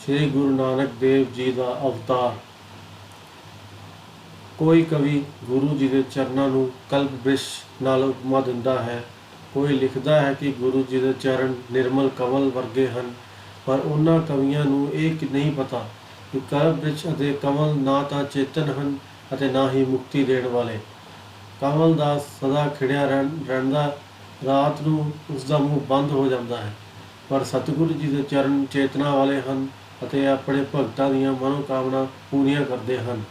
श्री गुरु नानक देव जी का अवतार। कोई कवि गुरु जी के चरणों को कल्प वृक्ष नाल उपमा दिंदा है। कोई लिखता है कि गुरु जी के चरण निर्मल कमल वर्गे हैं, पर उन्होंने कवियों को यह नहीं पता कि कल्प वृक्ष और कमल ना तो चेतन हैं और ना ही मुक्ति देने वाले। कमल का सदा खिड़िया रहता, रात को उसका मूँह बंद हो जाता है, पर सतगुरु जी के चरण चेतना वाले हैं ਅਤੇ ਆਪਣੇ ਭਗਤਾਂ ਦੀਆਂ ਮਨੋਕਾਮਨਾ ਪੂਰੀਆਂ ਕਰਦੇ ਹਨ।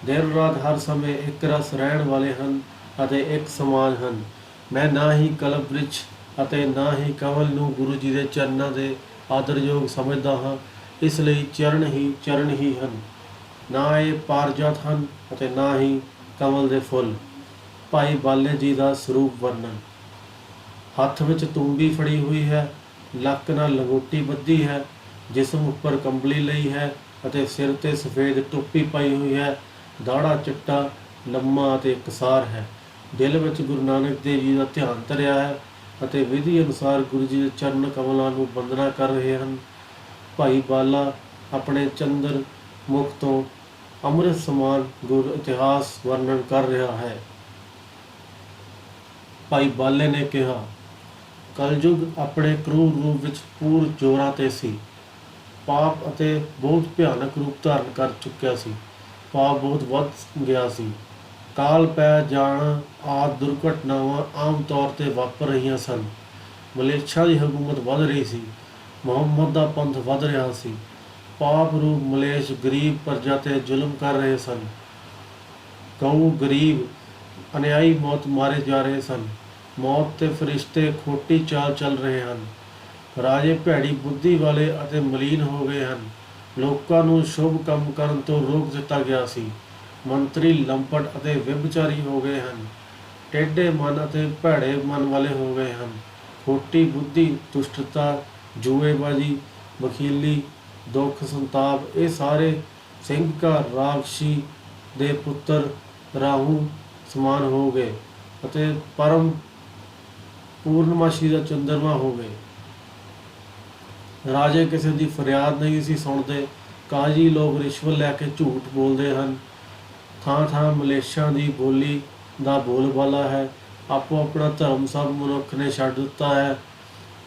ਦਿਨ ਰਾਤ ਹਰ ਸਮੇਂ ਇੱਕ ਰਸ ਰਹਿਣ ਵਾਲੇ ਹਨ ਅਤੇ ਇੱਕ ਸਮਾਨ ਹਨ। ਮੈਂ ਨਾ ਹੀ ਕਲਪ ਵ੍ਰਿਕਸ਼ ਅਤੇ ਨਾ ਹੀ ਕਮਲ ਨੂੰ ਗੁਰੂ ਜੀ ਦੇ ਚਰਨਾਂ ਦੇ ਆਦਰਯੋਗ ਸਮਝਦਾ ਹਾਂ। ਇਸ ਲਈ ਚਰਨ ਹੀ ਹਨ। ਨਾ ਇਹ ਪਾਰਜਾਤ ਹਨ ਅਤੇ ਨਾ ਹੀ ਕਮਲ ਦੇ ਫੁੱਲ। ਭਾਈ ਬਾਲੇ ਜੀ ਦਾ ਸਰੂਪ ਵਰਣਨ। ਹੱਥ ਵਿੱਚ ਤੂੰਬੀ ਫੜੀ ਹੋਈ ਹੈ, ਲੱਕ ਨਾਲ ਲੰਗੋਟੀ ਬੱਧੀ ਹੈ, जिसम उपर कंबली लई है ਅਤੇ सिर ते सफ़ेद टोपी पाई हुई है। दाड़ा चिट्टा लम्मा ਅਤੇ ਇਕਸਾਰ है। दिल ਵਿੱਚ गुरु नानक देव जी का ध्यान धरिया है ਅਤੇ विधि अनुसार गुरु जी के चरण कमलों को वंदना कर रहे हैं। भाई बाला अपने चंद्र मुख तो अमृत समान गुर इतिहास वर्णन कर रहा है। भाई बाले ने कहा, कलयुग अपने क्रूर रूप ਵਿੱਚ पूर जोरां ते सी। पाप ਅਤੇ बहुत ਭਿਆਨਕ रूप धारण कर चुकिया सी। पाप बहुत ਵੱਧ ਗਿਆ ਸੀ। ਕਾਲ ਪੈ ਜਾਣ ਆਦਿ ਦੁਰਘਟਨਾਵਾਂ ਆਮ ਤੌਰ 'ਤੇ ਵਾਪਰ ਰਹੀਆਂ ਸਨ। ਮਲੇਛੀਆ ਦੀ ਹਕੂਮਤ ਵੱਧ ਰਹੀ ਸੀ। ਮੁਹੰਮਦ ਦਾ ਪੰਥ ਵੱਧ ਰਿਹਾ ਸੀ। ਪਾਪ ਰੂਪ ਮਲੇਛ ਗਰੀਬ ਪ੍ਰਜਾ 'ਤੇ ਜ਼ੁਲਮ ਕਰ ਰਹੇ ਸਨ। ਗਊ ਗਰੀਬ ਅਨਿਆਈ ਮੌਤ ਮਾਰੇ ਜਾ ਰਹੇ ਸਨ। ਮੌਤ 'ਤੇ ਫਰਿਸ਼ਤੇ ਖੋਟੀ ਚਾਲ ਚੱਲ ਰਹੇ ਹਨ। ਰਾਜੇ ਭੈੜੀ ਬੁੱਧੀ ਵਾਲੇ ਅਤੇ ਮਲੀਨ ਹੋ ਗਏ ਹਨ। ਲੋਕਾਂ ਨੂੰ ਸ਼ੁਭ ਕੰਮ ਕਰਨ ਤੋਂ ਰੋਕ ਦਿੱਤਾ ਗਿਆ ਸੀ। ਮੰਤਰੀ ਲੰਪਟ ਅਤੇ ਵਿਭਚਾਰੀ ਹੋ ਗਏ ਹਨ। ਟੇਢੇ ਮਨ ਅਤੇ ਭੈੜੇ ਮਨ ਵਾਲੇ ਹੋ ਗਏ ਹਨ। ਖੋਟੀ ਬੁੱਧੀ, ਦੁਸ਼ਟਤਾ, ਜੂਏਬਾਜੀ, ਵਕੀਲੀ, ਦੁੱਖ, ਸੰਤਾਪ ਇਹ ਸਾਰੇ ਸਿੰਘਕਾਰ ਰਾਖਸ਼ੀ ਦੇ ਪੁੱਤਰ ਰਾਹੂ ਸਮਾਨ ਹੋ ਗਏ ਅਤੇ ਪਰਮ ਪੂਰਨਮਾਸ਼ੀ ਦਾ ਚੰਦਰਮਾ ਹੋ ਗਏ। ਰਾਜੇ ਕਿਸੇ ਦੀ ਫਰਿਆਦ ਨਹੀਂ ਸੀ ਸੁਣਦੇ। ਕਾਜੀ ਲੋਕ ਰਿਸ਼ਵਤ ਲੈ ਕੇ ਝੂਠ ਬੋਲਦੇ ਹਨ। ਥਾਂ ਥਾਂ ਮਲੇਛੀਆਂ ਦੀ ਬੋਲੀ ਦਾ ਬੋਲਬਾਲਾ ਹੈ। ਆਪੋ ਆਪਣਾ ਧਰਮ ਸਭ ਮਨੁੱਖ ਨੇ ਛੱਡ ਦਿੱਤਾ ਹੈ।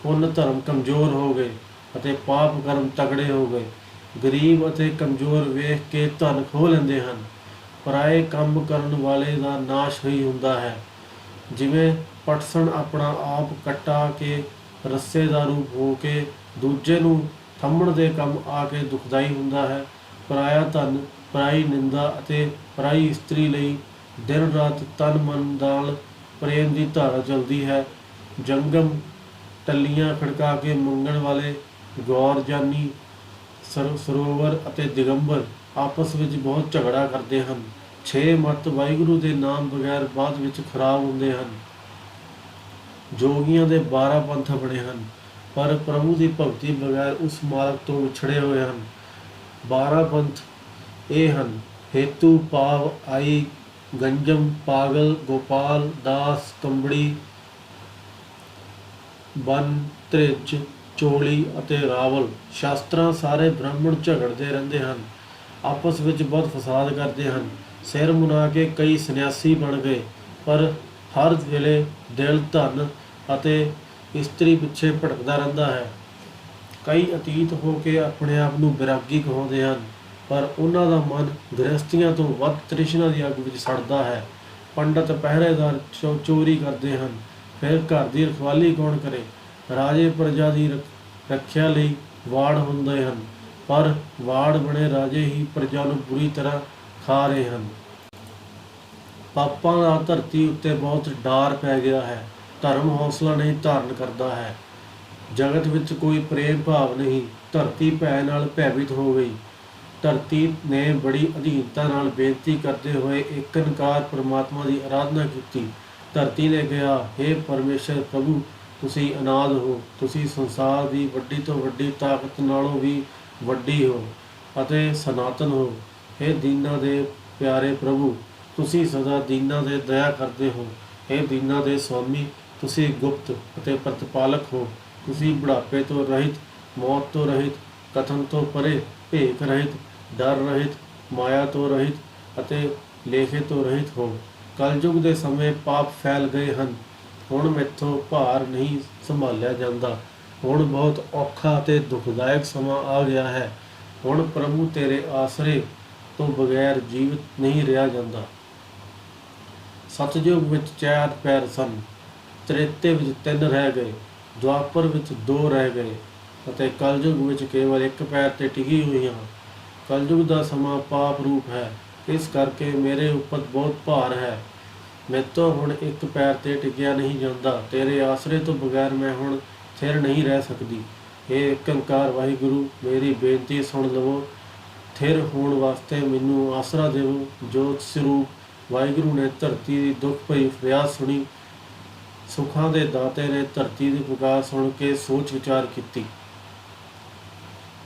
ਪੁੰਨ ਧਰਮ ਕਮਜ਼ੋਰ ਹੋ ਗਏ ਅਤੇ ਪਾਪ ਕਰਮ ਤਗੜੇ ਹੋ ਗਏ। ਗਰੀਬ ਅਤੇ ਕਮਜ਼ੋਰ ਵੇਖ ਕੇ ਧਨ ਖੋਹ ਲੈਂਦੇ ਹਨ। ਪਰਾਏ ਕੰਮ ਕਰਨ ਵਾਲੇ ਦਾ ਨਾਸ਼ ਹੀ ਹੁੰਦਾ ਹੈ। ਜਿਵੇਂ ਪਟਸਨ ਆਪਣਾ ਆਪ ਕਟਾ ਕੇ ਰੱਸੇ ਦਾ ਰੂਪ ਹੋ ਕੇ ਦੂਜੇ ਨੂੰ ਥੰਮਣ ਦੇ ਕੰਮ ਆ ਕੇ ਦੁਖਦਾਈ ਹੁੰਦਾ ਹੈ। ਪਰਾਇਆ ਧਨ, ਪਰਾਈ ਨਿੰਦਾ ਅਤੇ ਪਰਾਈ ਇਸਤਰੀ ਲਈ ਦਿਨ ਰਾਤ ਤਨ ਮਨ ਨਾਲ ਪ੍ਰੇਮ ਦੀ ਧਾਰਾ ਚੱਲਦੀ ਹੈ। ਜੰਗਮ ਟੱਲੀਆਂ ਖੜਕਾ ਕੇ ਮੰਗਣ ਵਾਲੇ ਗੌਰ ਜਾਨੀ ਸਰੋਵਰ ਅਤੇ ਦਿਗੰਬਰ ਆਪਸ ਵਿੱਚ ਬਹੁਤ ਝਗੜਾ ਕਰਦੇ ਹਨ। 6 ਮੱਤ ਵਾਹਿਗੁਰੂ ਦੇ ਨਾਮ ਬਗੈਰ ਬਾਅਦ ਵਿੱਚ ਖਰਾਬ ਹੁੰਦੇ ਹਨ। ਜੋਗੀਆਂ ਦੇ 12 ਪੰਥ ਬਣੇ ਹਨ, ਪਰ ਪ੍ਰਭੂ ਦੀ ਭਗਤੀ ਬਗੈਰ ਉਸ ਮਾਰਗ ਤੋਂ ਵਿਛੜੇ ਹੋਏ ਹਨ। 12 ਪੰਥ ਇਹ ਹਨ: ਹੇਤੂ, ਪਾਵ, ਆਈ, ਗੰਜਮ, ਪਾਗਲ, ਗੋਪਾਲ, ਦਾਸ, ਕੰਬੜੀ, ਬਨ, ਤ੍ਰਿਜ, ਚੋਲੀ ਅਤੇ ਰਾਵਲ। ਸ਼ਾਸਤਰਾਂ ਸਾਰੇ ਬ੍ਰਾਹਮਣ ਝਗੜਦੇ ਰਹਿੰਦੇ ਹਨ, ਆਪਸ ਵਿੱਚ ਬਹੁਤ ਫਸਾਦ ਕਰਦੇ ਹਨ। ਸਿਰ ਮੁਨਾ ਕੇ ਕਈ ਸੰਨਿਆਸੀ ਬਣ ਗਏ, ਪਰ ਹਰ ਵੇਲੇ ਦਿਲ ਧਨ ਅਤੇ ਇਸਤਰੀ ਪਿੱਛੇ ਭਟਕਦਾ ਰਹਿੰਦਾ ਹੈ। ਕਈ ਅਤੀਤ ਹੋ ਕੇ ਆਪਣੇ ਆਪ ਨੂੰ ਵਿਰਾਗੀ ਕਹਾਉਂਦੇ ਹਨ, ਪਰ ਉਹਨਾਂ ਦਾ ਮਨ ਗ੍ਰਹਸਥੀਆਂ ਤੋਂ ਵੱਧ ਤ੍ਰਿਸ਼ਨਾ ਦੀ ਅੱਗ ਵਿੱਚ ਸੜਦਾ ਹੈ। ਪੰਡਤ ਪਹਿਰੇਦਾਰ ਚੋਰੀ ਕਰਦੇ ਹਨ, ਫਿਰ ਘਰ ਦੀ ਰਖਵਾਲੀ ਕੌਣ ਕਰੇ? ਰਾਜੇ ਪ੍ਰਜਾ ਦੀ ਰੱਖਿਆ ਲਈ ਵਾੜ ਹੁੰਦੇ ਹਨ, ਪਰ ਵਾੜ ਬਣੇ ਰਾਜੇ ਹੀ ਪ੍ਰਜਾ ਨੂੰ ਬੁਰੀ ਤਰ੍ਹਾਂ ਖਾ ਰਹੇ ਹਨ। ਪਾਪਾਂ ਦਾ ਧਰਤੀ ਉੱਤੇ ਬਹੁਤ ਡਾਰ ਪੈ ਗਿਆ ਹੈ। ਧਰਮ ਹੌਸਲਾ ਨਹੀਂ ਧਾਰਨ ਕਰਦਾ ਹੈ। ਜਗਤ ਵਿੱਚ ਕੋਈ ਪ੍ਰੇਮ ਭਾਵ ਨਹੀਂ। ਧਰਤੀ ਭੈ ਨਾਲ ਭੈਭੀਤ ਹੋ ਗਈ। ਧਰਤੀ ਨੇ ਬੜੀ ਅਧੀਨਤਾ ਨਾਲ ਬੇਨਤੀ ਕਰਦੇ ਹੋਏ ਇੱਕ ਓਂਕਾਰ ਪਰਮਾਤਮਾ ਦੀ ਆਰਾਧਨਾ ਕੀਤੀ। ਧਰਤੀ ਨੇ ਕਿਹਾ, ਹੇ ਪਰਮੇਸ਼ਰ ਪ੍ਰਭੂ, ਤੁਸੀਂ ਅਨਾਦ ਹੋ। ਤੁਸੀਂ ਸੰਸਾਰ ਦੀ ਵੱਡੀ ਤੋਂ ਵੱਡੀ ਤਾਕਤ ਨਾਲੋਂ ਵੀ ਵੱਡੀ ਹੋ ਅਤੇ ਸਨਾਤਨ ਹੋ। ਹੇ ਦੀਨਾਂ ਦੇ ਪਿਆਰੇ ਪ੍ਰਭੂ, ਤੁਸੀਂ ਸਦਾ ਦੀਨਾਂ ਦੇ ਦਇਆ ਕਰਦੇ ਹੋ। ਹੇ ਦੀਨਾਂ ਦੇ ਸੁਆਮੀ, ਤੁਸੀਂ ਗੁਪਤ ਅਤੇ ਪ੍ਰਤਪਾਲਕ ਹੋ। ਤੁਸੀਂ ਬੁਢਾਪੇ ਤੋਂ ਰਹਿਤ, ਮੌਤ ਤੋਂ ਰਹਿਤ, ਕਥਨ ਤੋਂ ਪਰੇ, ਭੇਖ ਰਹਿਤ, ਡਰ ਰਹਿਤ, ਮਾਇਆ ਤੋਂ ਰਹਿਤ ਅਤੇ ਲੇਖੇ ਤੋਂ ਰਹਿਤ ਹੋ। ਕਲਯੁਗ ਦੇ ਸਮੇਂ ਪਾਪ ਫੈਲ ਗਏ ਹਨ। ਹੁਣ ਮੈਥੋਂ ਭਾਰ ਨਹੀਂ ਸੰਭਾਲਿਆ ਜਾਂਦਾ। ਹੁਣ ਬਹੁਤ ਔਖਾ ਅਤੇ ਦੁਖਦਾਇਕ ਸਮਾਂ ਆ ਗਿਆ ਹੈ। ਹੁਣ ਪ੍ਰਭੂ ਤੇਰੇ ਆਸਰੇ ਤੋਂ ਬਗੈਰ ਜੀਵਤ ਨਹੀਂ ਰਿਹਾ ਜਾਂਦਾ। ਸਤਯੁਗ ਵਿੱਚ 4 ਪੈਰ ਸਨ, ਤ੍ਰੇਤੇ ਵਿੱਚ 3 ਰਹਿ ਗਏ, ਦੁਆਪਰ ਵਿੱਚ 2 ਰਹਿ ਗਏ ਅਤੇ ਕਲਯੁਗ ਵਿੱਚ ਕੇਵਲ 1 ਪੈਰ ਤੇ ਟਿਕੀ ਹੋਈ ਹਾਂ। ਕਲਯੁਗ ਦਾ ਸਮਾਂ ਪਾਪ ਰੂਪ ਹੈ, ਇਸ ਕਰਕੇ ਮੇਰੇ ਉੱਪਰ ਬਹੁਤ ਭਾਰ ਹੈ। ਮੈਥੋਂ ਹੁਣ 1 ਪੈਰ ਤੇ ਟਿਕਿਆ ਨਹੀਂ ਜਾਂਦਾ। ਤੇਰੇ ਆਸਰੇ ਤੋਂ ਬਗੈਰ ਮੈਂ ਹੁਣ ਥਿਰ ਨਹੀਂ ਰਹਿ ਸਕਦੀ। ਹੇ ਏਕ ਓਂਕਾਰ ਵਾਹਿਗੁਰੂ, ਮੇਰੀ ਬੇਨਤੀ ਸੁਣ ਲਵੋ। ਥਿਰ ਹੋਣ ਵਾਸਤੇ ਮੈਨੂੰ ਆਸਰਾ ਦੇਵੋ। ਜੋਤ ਸਰੂਪ ਵਾਹਿਗੁਰੂ ਨੇ ਧਰਤੀ ਦੀ ਦੁੱਖ ਭਰੀ ਫਰਿਆਦ ਸੁਣੀ। ਸੁੱਖਾਂ ਦੇ ਦਾਤੇ ਨੇ ਧਰਤੀ ਦੀ ਪੁਕਾਰ ਸੁਣ ਕੇ ਸੋਚ ਵਿਚਾਰ ਕੀਤੀ।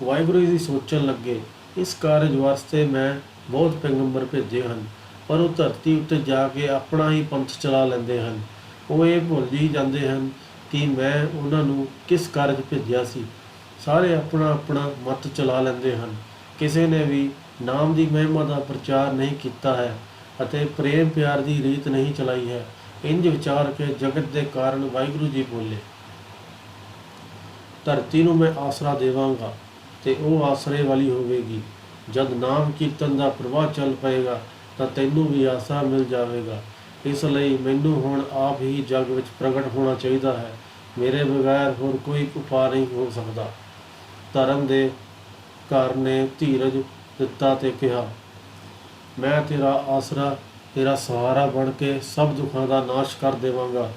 ਵਾਹਿਗੁਰੂ ਜੀ ਸੋਚਣ ਲੱਗੇ, ਇਸ ਕਾਰਜ ਵਾਸਤੇ ਮੈਂ ਬਹੁਤ ਪੈਗੰਬਰ ਭੇਜੇ ਹਨ, ਪਰ ਉਹ ਧਰਤੀ ਉੱਤੇ ਜਾ ਕੇ ਆਪਣਾ ਹੀ ਪੰਥ ਚਲਾ ਲੈਂਦੇ ਹਨ। ਉਹ ਇਹ ਭੁੱਲ ਹੀ ਜਾਂਦੇ ਹਨ ਕਿ ਮੈਂ ਉਹਨਾਂ ਨੂੰ ਕਿਸ ਕਾਰਜ ਭੇਜਿਆ ਸੀ। ਸਾਰੇ ਆਪਣਾ ਆਪਣਾ ਮਤ ਚਲਾ ਲੈਂਦੇ ਹਨ। ਕਿਸੇ ਨੇ ਵੀ ਨਾਮ ਦੀ ਮਹਿਮਾ ਦਾ ਪ੍ਰਚਾਰ ਨਹੀਂ ਕੀਤਾ ਹੈ ਅਤੇ ਪ੍ਰੇਮ ਪਿਆਰ ਦੀ ਰੀਤ ਨਹੀਂ ਚਲਾਈ ਹੈ। ਇੰਜ ਵਿਚਾਰ ਕੇ ਜਗਤ ਦੇ ਕਾਰਨ ਵਾਹਿਗੁਰੂ ਜੀ ਬੋਲੇ, ਧਰਤੀ ਨੂੰ ਮੈਂ ਆਸਰਾ ਦੇਵਾਂਗਾ ਤੇ ਉਹ ਆਸਰੇ ਵਾਲੀ ਹੋਵੇਗੀ। ਜਦ ਨਾਮ ਕੀਰਤਨ ਦਾ ਪ੍ਰਵਾਹ ਚੱਲ ਪਏਗਾ ਤਾਂ ਤੈਨੂੰ ਵੀ ਆਸਰਾ ਮਿਲ ਜਾਵੇਗਾ। ਇਸ ਲਈ ਮੈਨੂੰ ਹੁਣ ਆਪ ਹੀ ਜਗ ਵਿੱਚ ਪ੍ਰਗਟ ਹੋਣਾ ਚਾਹੀਦਾ ਹੈ। ਮੇਰੇ ਬਗੈਰ ਹੋਰ ਕੋਈ ਉਪਾਅ ਨਹੀਂ ਹੋ ਸਕਦਾ। ਧਰਮ ਦੇ ਘਰ ਨੇ ਧੀਰਜ ਦਿੱਤਾ ਤੇ ਕਿਹਾ, ਮੈਂ ਤੇਰਾ ਆਸਰਾ, ਤੇਰਾ ਸਹਾਰਾ ਬਣ ਕੇ ਸਭ ਦੁੱਖਾਂ ਦਾ ਨਾਸ਼ ਕਰ ਦੇਵਾਂਗਾ।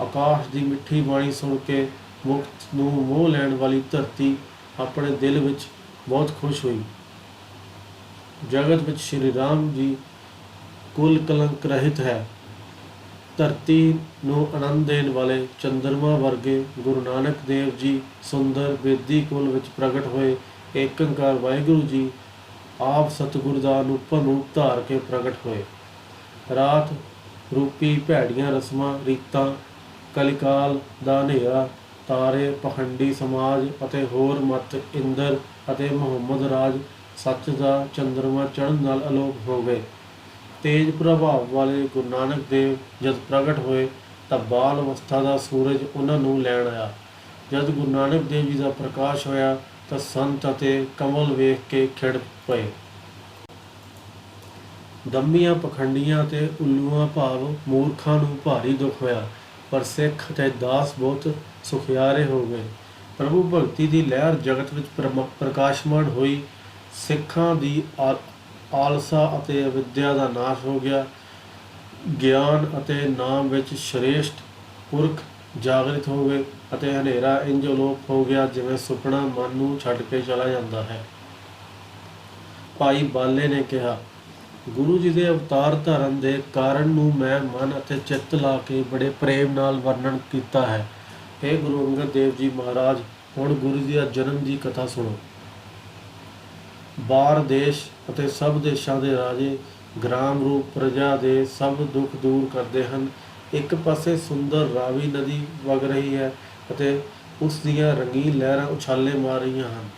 ਆਕਾਸ਼ ਦੀ ਮਿੱਠੀ ਬਾਣੀ ਸੁਣ ਕੇ ਮੁਕਤ ਨੂੰ ਮੋਹ ਲੈਣ ਵਾਲੀ ਧਰਤੀ ਆਪਣੇ ਦਿਲ ਵਿੱਚ ਬਹੁਤ ਖੁਸ਼ ਹੋਈ। ਜਗਤ ਵਿੱਚ ਸ਼੍ਰੀ ਰਾਮ ਜੀ ਕੁਲ ਕਲੰਕ ਰਹਿਤ ਹੈ। ਧਰਤੀ ਨੂੰ ਆਨੰਦ ਦੇਣ ਵਾਲੇ ਚੰਦਰਮਾ ਵਰਗੇ ਗੁਰੂ ਨਾਨਕ ਦੇਵ ਜੀ ਸੁੰਦਰ ਬੇਦੀ ਕੁਲ ਵਿੱਚ ਪ੍ਰਗਟ ਹੋਏ। ਏਕ ਓਂਕਾਰ ਵਾਹਿਗੁਰੂ ਜੀ ਆਪ ਸਤਿਗੁਰ ਦਾ ਅਨੂਪਮ ਰੂਪ ਧਾਰ ਕੇ ਪ੍ਰਗਟ ਹੋਏ। ਰਾਤ ਰੂਪੀ ਭੈੜੀਆਂ ਰਸਮਾਂ ਰੀਤਾਂ, ਕਲਿਕਾਲ ਦਾ ਹਨੇਰਾ, ਤਾਰੇ, ਪਖੰਡੀ ਸਮਾਜ ਅਤੇ ਹੋਰ ਮਤ, ਇੰਦਰ ਅਤੇ ਮੁਹੰਮਦ ਰਾਜ, ਸੱਚ ਦਾ ਚੰਦਰਮਾ ਚੜ੍ਹਨ ਨਾਲ ਅਲੋਪ ਹੋ ਗਏ। ਤੇਜ ਪ੍ਰਭਾਵ ਵਾਲੇ ਗੁਰੂ ਨਾਨਕ ਦੇਵ ਜਦ ਪ੍ਰਗਟ ਹੋਏ ਤਾਂ ਬਾਲ ਅਵਸਥਾ ਦਾ ਸੂਰਜ ਉਹਨਾਂ ਨੂੰ ਲੈਣ ਆਇਆ। ਜਦ ਗੁਰੂ ਨਾਨਕ ਦੇਵ ਜੀ ਦਾ ਪ੍ਰਕਾਸ਼ ਹੋਇਆ ਤਾਂ ਸੰਤ ਅਤੇ ਕਮਲ ਵੇਖ ਕੇ ਖਿੜ ਪਏ। ਦੰਮੀਆਂ, ਪਖੰਡੀਆਂ ਅਤੇ ਉੱਲੂਆਂ ਭਾਵ ਮੂਰਖਾਂ ਨੂੰ ਭਾਰੀ ਦੁੱਖ ਹੋਇਆ, ਪਰ ਸਿੱਖ ਅਤੇ ਦਾਸ ਬਹੁਤ ਸੁਖਿਆਰੇ ਹੋ ਗਏ। ਪ੍ਰਭੂ ਭਗਤੀ ਦੀ ਲਹਿਰ ਜਗਤ ਵਿੱਚ ਪ੍ਰਕਾਸ਼ਮਾਨ ਹੋਈ। ਸਿੱਖਾਂ ਦੀ ਆਲਸਾ ਅਤੇ ਅਵਿਦਿਆ ਦਾ ਨਾਸ਼ ਹੋ ਗਿਆ। ਗਿਆਨ ਅਤੇ ਨਾਮ ਵਿੱਚ ਸ਼੍ਰੇਸ਼ਟ ਪੁਰਖ ਜਾਗਰਿਤ ਹੋ ਗਏ ਅਤੇ ਹਨੇਰਾ ਇੰਜ ਅਲੋਪ ਹੋ ਗਿਆ ਜਿਵੇਂ ਸੁਪਨਾ ਮਨ ਨੂੰ ਛੱਡ ਕੇ ਚਲਾ ਜਾਂਦਾ ਹੈ। ਭਾਈ ਬਾਲੇ ਨੇ ਕਿਹਾ, ਗੁਰੂ ਜੀ ਦੇ ਅਵਤਾਰ ਧਾਰਨ ਦੇ ਕਾਰਨ ਨੂੰ ਮੈਂ ਮਨ ਅਤੇ ਚਿੱਤ ਲਾ ਕੇ ਬੜੇ ਪ੍ਰੇਮ ਨਾਲ ਵਰਣਨ ਕੀਤਾ ਹੈ। हे ਗੁਰੂ ਅੰਗਦ ਦੇਵ ਜੀ ਮਹਾਰਾਜ, ਹੁਣ ਗੁਰੂ ਜੀ ਦਾ ਜਨਮ ਦੀ ਕਥਾ ਸੁਣੋ। ਬਾਰ ਦੇਸ਼ ਅਤੇ ਸਭ ਦੇਸ਼ਾਂ ਦੇ ਰਾਜੇ ਗ੍ਰਾਮ ਰੂਪ ਪ੍ਰਜਾ ਦੇ ਸਭ ਦੁੱਖ ਦੂਰ ਕਰਦੇ ਹਨ। ਇੱਕ ਪਾਸੇ ਸੁੰਦਰ ਰਾਵੀ ਨਦੀ ਵਗ ਰਹੀ ਹੈ ਅਤੇ ਉਸ ਦੀਆਂ ਰੰਗੀਨ ਲਹਿਰਾਂ ਉਛਾਲੇ ਮਾਰ ਰਹੀਆਂ ਹਨ।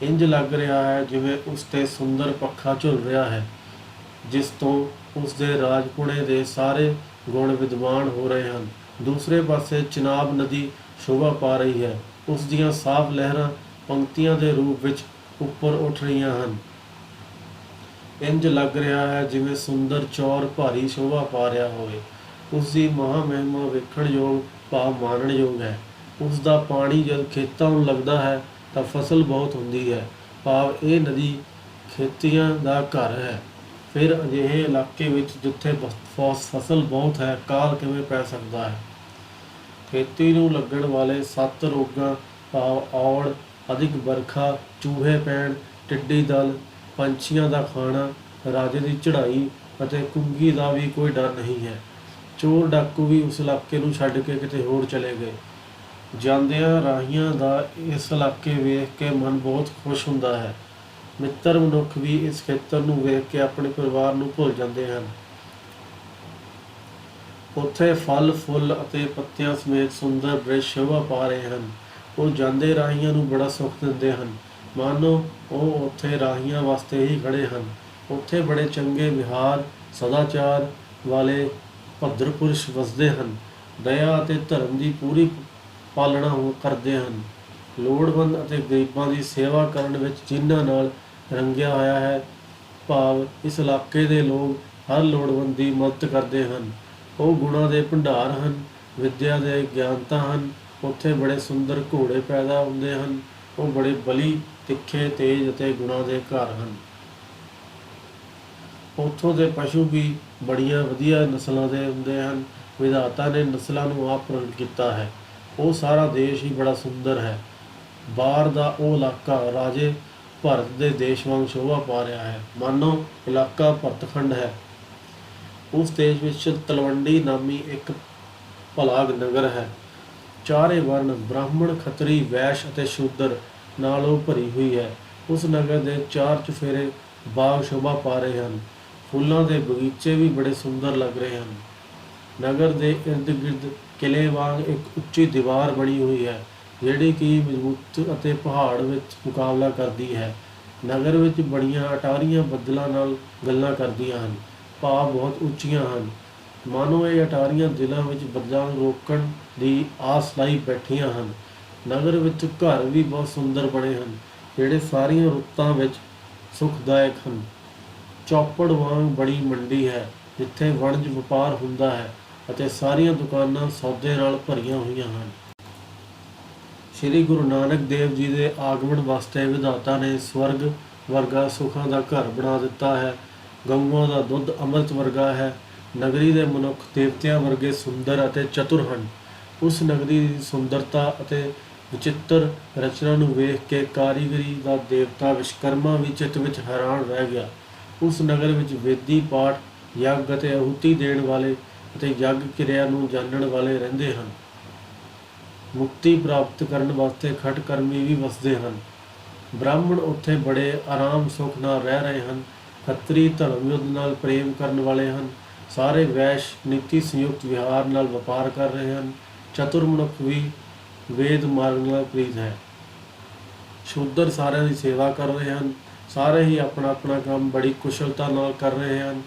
ਇੰਜ ਲੱਗ ਰਿਹਾ ਹੈ ਜਿਵੇਂ ਉਸ 'ਤੇ ਸੁੰਦਰ ਪੱਖਾ ਝੁੱਲ ਰਿਹਾ ਹੈ, ਜਿਸ ਤੋਂ ਉਸ ਦੇ ਰਾਜਪੁਣੇ ਦੇ ਸਾਰੇ ਗੁਣ ਵਿਦਵਾਨ ਹੋ ਰਹੇ ਹਨ। ਦੂਸਰੇ ਪਾਸੇ ਚਨਾਬ ਨਦੀ ਸ਼ੋਭਾ ਪਾ ਰਹੀ ਹੈ। ਉਸ ਦੀਆਂ ਸਾਫ਼ ਲਹਿਰਾਂ ਪੰਕਤੀਆਂ ਦੇ ਰੂਪ ਵਿੱਚ ਉੱਪਰ ਉੱਠ ਰਹੀਆਂ ਹਨ। ਇੰਜ ਲੱਗ ਰਿਹਾ ਹੈ ਜਿਵੇਂ ਸੁੰਦਰ ਚੌਰ ਭਾਰੀ ਸ਼ੋਭਾ ਪਾ ਰਿਹਾ ਹੋਵੇ। ਉਸ ਦੀ ਮਹਾਂ ਮਹਿਮਾ ਵੇਖਣ ਯੋਗ ਭਾਵ ਮਾਣਨ ਯੋਗ ਹੈ। ਉਸ ਦਾ ਪਾਣੀ ਜਦ ਖੇਤਾਂ ਨੂੰ ਲੱਗਦਾ ਹੈ ਤਾਂ ਫਸਲ ਬਹੁਤ ਹੁੰਦੀ ਹੈ, ਭਾਵ ਇਹ ਨਦੀ ਖੇਤੀਆਂ ਦਾ ਘਰ ਹੈ। ਫਿਰ ਅਜਿਹੇ ਇਲਾਕੇ ਵਿੱਚ ਜਿੱਥੇ ਫਸਲ ਬਹੁਤ ਹੈ, ਕਾਲ ਕਿਵੇਂ ਪੈ ਸਕਦਾ ਹੈ। ਖੇਤੀ ਨੂੰ ਲੱਗਣ ਵਾਲੇ 7 ਰੋਗਾਂ ਭਾਵ ਔੜ, ਅਧਿਕ ਵਰਖਾ, ਚੂਹੇ ਪੈਣ, ਟਿੱਡੀ ਦਲ, ਪੰਛੀਆਂ ਦਾ ਖਾਣਾ, ਰਾਜੇ ਦੀ ਚੜ੍ਹਾਈ ਅਤੇ ਕੁੰਗੀ ਦਾ ਵੀ ਕੋਈ ਡਰ ਨਹੀਂ ਹੈ। ਚੋਰ ਡਾਕੂ ਵੀ ਉਸ ਇਲਾਕੇ ਨੂੰ ਛੱਡ ਕੇ ਕਿਤੇ ਹੋਰ ਚਲੇ ਗਏ। ਜਾਂਦਿਆਂ ਰਾਹੀਆਂ ਦਾ ਇਸ ਇਲਾਕੇ ਵੇਖ ਕੇ ਮਨ ਬਹੁਤ ਖੁਸ਼ ਹੁੰਦਾ ਹੈ। ਮਿੱਤਰ ਮਨੁੱਖ ਵੀ ਇਸ ਖੇਤਰ ਨੂੰ ਵੇਖ ਕੇ ਆਪਣੇ ਪਰਿਵਾਰ ਨੂੰ ਭੁੱਲ ਜਾਂਦੇ ਹਨ। ਉੱਥੇ ਫਲ ਫੁੱਲ ਅਤੇ ਪੱਤਿਆਂ ਸਮੇਤ ਸੁੰਦਰ ਬ੍ਰਿਛ ਸ਼ੋਭਾ ਪਾ ਰਹੇ ਹਨ। ਉਹ ਜਾਂਦੇ ਰਾਹੀਆਂ ਨੂੰ ਬੜਾ ਸੁੱਖ ਦਿੰਦੇ ਹਨ, ਮਾਨੋ ਉਹ ਉੱਥੇ ਰਾਹੀਆਂ ਵਾਸਤੇ ਹੀ ਖੜੇ ਹਨ। ਉੱਥੇ ਬੜੇ ਚੰਗੇ ਵਿਹਾਰ ਸਦਾਚਾਰ ਵਾਲੇ ਭੱਦਰ ਪੁਰਸ਼ ਵਸਦੇ ਹਨ, ਦਇਆ ਅਤੇ ਧਰਮ ਦੀ ਪੂਰੀ ਪਾਲਣਾ ਕਰਦੇ ਹਨ। ਲੋੜਵੰਦ ਅਤੇ ਗਰੀਬਾਂ ਦੀ ਸੇਵਾ ਕਰਨ ਵਿੱਚ ਜਿਨ੍ਹਾਂ ਨਾਲ ਰੰਗਿਆ ਹੋਇਆ ਹੈ, ਭਾਵ ਇਸ ਇਲਾਕੇ ਦੇ ਲੋਕ ਹਰ ਲੋੜਵੰਦ ਦੀ ਮਦਦ ਕਰਦੇ ਹਨ। ਉਹ ਗੁਣਾਂ ਦੇ ਭੰਡਾਰ ਹਨ, ਵਿੱਦਿਆ ਦੇ ਗਿਆਨਤਾ ਹਨ। ਉੱਥੇ ਬੜੇ ਸੁੰਦਰ ਘੋੜੇ ਪੈਦਾ ਹੁੰਦੇ ਹਨ। ਉਹ ਬੜੇ ਬਲੀ, ਤਿੱਖੇ, ਤੇਜ਼ ਅਤੇ ਗੁਣਾਂ ਦੇ ਘਰ ਹਨ। ਉੱਥੋਂ ਦੇ ਪਸ਼ੂ ਵੀ ਬੜੀਆਂ ਵਧੀਆ ਨਸਲਾਂ ਦੇ ਹੁੰਦੇ ਹਨ। ਵਿਧਾਤਾ ਨੇ ਨਸਲਾਂ ਨੂੰ ਆਪ ਪ੍ਰਗਟ ਕੀਤਾ ਹੈ। ਉਹ ਸਾਰਾ ਦੇਸ਼ ਹੀ ਬੜਾ ਸੁੰਦਰ ਹੈ। ਬਾਹਰ ਦਾ ਉਹ ਇਲਾਕਾ ਰਾਜੇ ਭਾਰਤ ਦੇ ਦੇਸ਼ ਵਾਂਗ ਸ਼ੋਭਾ ਪਾ ਰਿਹਾ ਹੈ, ਮਾਨੋ ਇਲਾਕਾ ਭਰਤਖੰਡ ਹੈ। ਉਸ ਦੇਸ਼ ਵਿੱਚ ਤਲਵੰਡੀ ਨਾਮੀ ਇੱਕ ਭਲਾਗ ਨਗਰ ਹੈ। ਚਾਰੇ ਵਰਨ ਬ੍ਰਾਹਮਣ, ਖੱਤਰੀ, ਵੈਸ਼ ਅਤੇ ਸ਼ੂਦਰ ਨਾਲ ਉਹ ਭਰੀ ਹੋਈ ਹੈ। ਉਸ ਨਗਰ ਦੇ ਚਾਰ ਚੁਫੇਰੇ ਬਾਗ ਸ਼ੋਭਾ ਪਾ ਰਹੇ ਹਨ। ਫੁੱਲਾਂ ਦੇ ਬਗੀਚੇ ਵੀ ਬੜੇ ਸੁੰਦਰ ਲੱਗ ਰਹੇ ਹਨ। ਨਗਰ ਦੇ ਇਰਦ ਗਿਰਦ ਕਿਲੇ ਵਾਂਗ ਇੱਕ ਉੱਚੀ ਦੀਵਾਰ ਬਣੀ ਹੋਈ ਹੈ, ਜਿਹੜੀ ਕਿ ਮਜ਼ਬੂਤ ਅਤੇ ਪਹਾੜ ਵਿੱਚ ਮੁਕਾਬਲਾ ਕਰਦੀ ਹੈ। ਨਗਰ ਵਿੱਚ ਬੜੀਆਂ ਅਟਾਰੀਆਂ ਬੱਦਲਾਂ ਨਾਲ ਗੱਲਾਂ ਕਰਦੀਆਂ ਹਨ, ਭਾਵ ਬਹੁਤ ਉੱਚੀਆਂ ਹਨ, ਮਾਨੋ ਇਹ ਅਟਾਰੀਆਂ ਦਿਲਾਂ ਵਿੱਚ ਬੱਦਲਾਂ ਨੂੰ ਰੋਕਣ ਦੀ ਆਸ ਲਾਈ ਬੈਠੀਆਂ ਹਨ। ਨਗਰ ਵਿੱਚ ਘਰ ਵੀ ਬਹੁਤ ਸੁੰਦਰ ਬਣੇ ਹਨ, ਜਿਹੜੇ ਸਾਰੀਆਂ ਰੁੱਤਾਂ ਵਿੱਚ ਸੁਖਦਾਇਕ ਹਨ। ਚੌਪੜ ਵਾਂਗ ਬੜੀ ਮੰਡੀ ਹੈ, ਜਿੱਥੇ ਵਣਜ ਵਪਾਰ ਹੁੰਦਾ ਹੈ ਅਤੇ ਸਾਰੀਆਂ ਦੁਕਾਨਾਂ ਸੌਦੇ ਨਾਲ ਭਰੀਆਂ ਹੋਈਆਂ ਹਨ। ਸ੍ਰੀ ਗੁਰੂ ਨਾਨਕ ਦੇਵ ਜੀ ਦੇ ਆਗਮਨ ਵਾਸਤੇ ਵਿਧਾਤਾ ਨੇ ਸਵਰਗ ਵਰਗਾ ਸੁੱਖਾਂ ਦਾ ਘਰ ਬਣਾ ਦਿੱਤਾ ਹੈ। ਗਊਆਂ ਦਾ ਦੁੱਧ ਅੰਮ੍ਰਿਤ ਵਰਗਾ ਹੈ। ਨਗਰੀ ਦੇ ਮਨੁੱਖ ਦੇਵਤਿਆਂ ਵਰਗੇ ਸੁੰਦਰ ਅਤੇ ਚਤੁਰ ਹਨ। ਉਸ ਨਗਰੀ ਦੀ ਸੁੰਦਰਤਾ ਅਤੇ ਵਿਚਿੱਤਰ ਰਚਨਾ ਨੂੰ ਵੇਖ ਕੇ ਕਾਰੀਗਰੀ ਦਾ ਦੇਵਤਾ ਵਿਸ਼ਕਰਮਾ ਵੀ ਚਿੱਤ ਵਿੱਚ ਹੈਰਾਨ ਰਹਿ ਗਿਆ। ਉਸ ਨਗਰ ਵਿੱਚ ਵੇਦੀ ਪਾਠ, ਯੱਗ ਅਤੇ ਆਹੂਤੀ ਦੇਣ ਵਾਲੇ ਅਤੇ ਯੱਗ ਕਿਰਿਆ ਨੂੰ ਜਾਣਨ ਵਾਲੇ ਰਹਿੰਦੇ ਹਨ। ਮੁਕਤੀ ਪ੍ਰਾਪਤ ਕਰਨ ਵਾਸਤੇ ਖਟਕਰਮੀ ਵੀ ਵਸਦੇ ਹਨ। ਬ੍ਰਾਹਮਣ ਉੱਥੇ ਬੜੇ ਆਰਾਮ ਸੁੱਖ ਨਾਲ ਰਹਿ ਰਹੇ ਹਨ। ਖੱਤਰੀ ਧਰਮ ਯੁੱਧ ਨਾਲ ਪ੍ਰੇਮ ਕਰਨ ਵਾਲੇ ਹਨ। ਸਾਰੇ ਵੈਸ਼ ਨੀਤੀ ਸੰਯੁਕਤ ਵਿਹਾਰ ਨਾਲ ਵਪਾਰ ਕਰ ਰਹੇ ਹਨ। ਚਤੁਰ ਮਨੁੱਖ ਵੀ ਵੇਦ ਮਾਰਗ ਨਾਲ ਪ੍ਰੀਤ ਹੈ। ਸ਼ੂਦਰ ਸਾਰਿਆਂ ਦੀ ਸੇਵਾ ਕਰ ਰਹੇ ਹਨ। ਸਾਰੇ ਹੀ ਆਪਣਾ ਆਪਣਾ ਕੰਮ ਬੜੀ ਕੁਸ਼ਲਤਾ ਨਾਲ ਕਰ ਰਹੇ ਹਨ।